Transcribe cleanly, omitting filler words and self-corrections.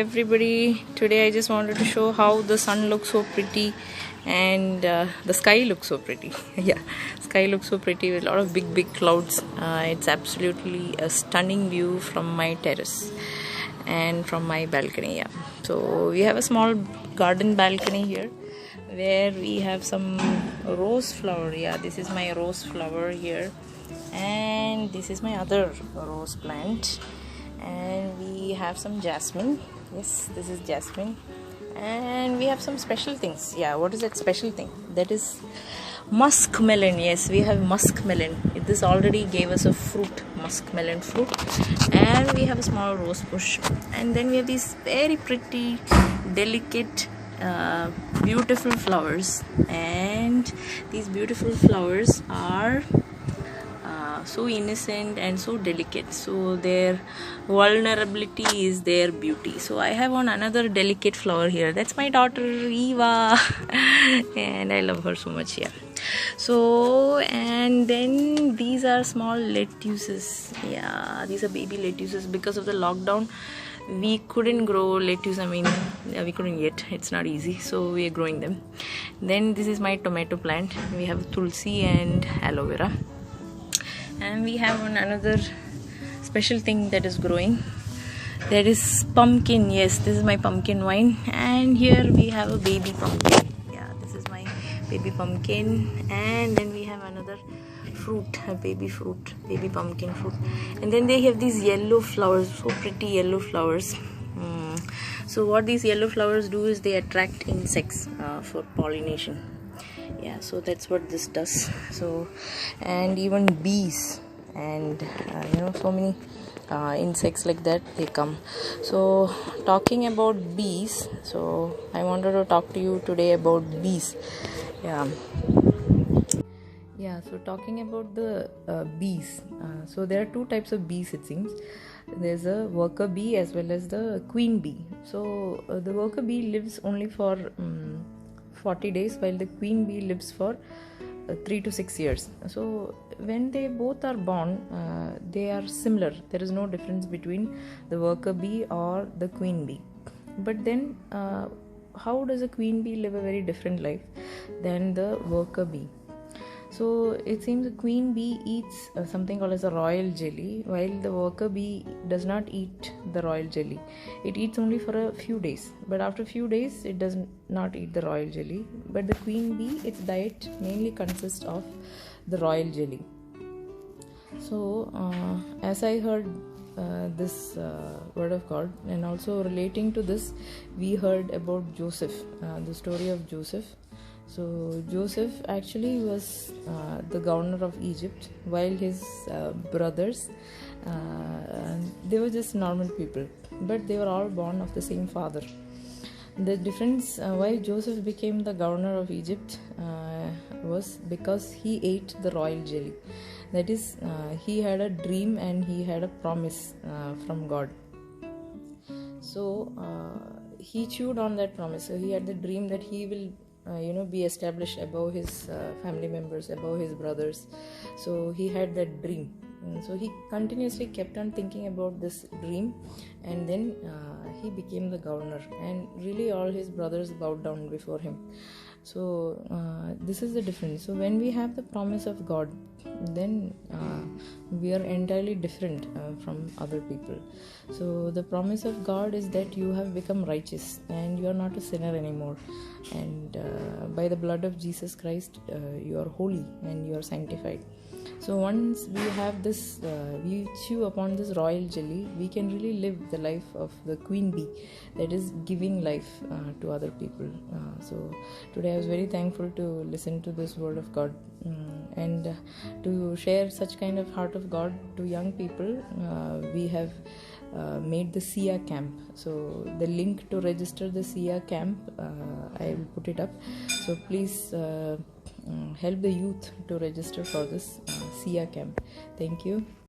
everybody. Today I just wanted to show how the sun looks so pretty and the sky looks so pretty. Yeah, sky looks so pretty with a lot of big clouds. It's absolutely a stunning view from my terrace and from my balcony. Yeah, so we have a small garden balcony here where we have some rose flower. Yeah, this is my rose flower here, and this is my other rose plant, and we have some jasmine. Yes, this is jasmine, and we have some special things. Yeah, what is that special thing? That is muskmelon. Yes, we have muskmelon. This already gave us a fruit, muskmelon fruit, and we have a small rose bush, and then we have these very pretty, delicate, beautiful flowers, and these beautiful flowers are so innocent and so delicate, so their vulnerability is their beauty. So I have another delicate flower here. That's my daughter Eva and I love her so much. Yeah, so and then these are small lettuces. Yeah, these are baby lettuces. Because of the lockdown we couldn't grow lettuce. I mean, we couldn't yet, it's not easy, so we are growing them. Then this is my tomato plant. We have tulsi and aloe vera, and we have another special thing that is growing. That is pumpkin. Yes, this is my pumpkin vine, and here we have a baby pumpkin. Yeah, this is my baby pumpkin, and then we have another fruit, a baby fruit, baby pumpkin fruit, and then they have these yellow flowers, so pretty yellow flowers. So what these yellow flowers do is they attract insects for pollination. Yeah, so that's what this does. So, and even bees and so many insects like that, they come. So talking about bees, so I wanted to talk to you today about bees. Yeah, so talking about the bees, so there are two types of bees, it seems. There's a worker bee as well as the queen bee. So the worker bee lives only for 40 days, while the queen bee lives for 3 to 6 years. So when they both are born, they are similar. There is no difference between the worker bee or the queen bee. But then how does a queen bee live a very different life than the worker bee? So it seems the queen bee eats something called as a royal jelly, while the worker bee does not eat the royal jelly. It eats only for a few days, but after a few days it does not eat the royal jelly. But the queen bee, its diet mainly consists of the royal jelly. So as I heard this word of God, and also relating to this, we heard about Joseph, the story of Joseph. So Joseph actually was the governor of Egypt, while his brothers, they were just normal people, but they were all born of the same father. The difference why Joseph became the governor of Egypt was because he ate the royal jelly. That is, he had a dream and he had a promise from God. So he chewed on that promise. So he had the dream that he will be established above his family members, above his brothers. So he had that dream, and so he continuously kept on thinking about this dream, and then he became the governor, and really all his brothers bowed down before him. So this is the difference. So when we have the promise of God, then we are entirely different from other people. So the promise of God is that you have become righteous and you are not a sinner anymore, and by the blood of Jesus Christ you are holy and you are sanctified. So once we have this, we chew upon this royal jelly, we can really live the life of the queen bee, that is giving life to other people. So today I was very thankful to listen to this word of God, and to share such kind of heart of God to young people. We have made the SIA camp. So the link to register the SIA camp, I will put it up. So please help the youth to register for this SIA camp. Thank you.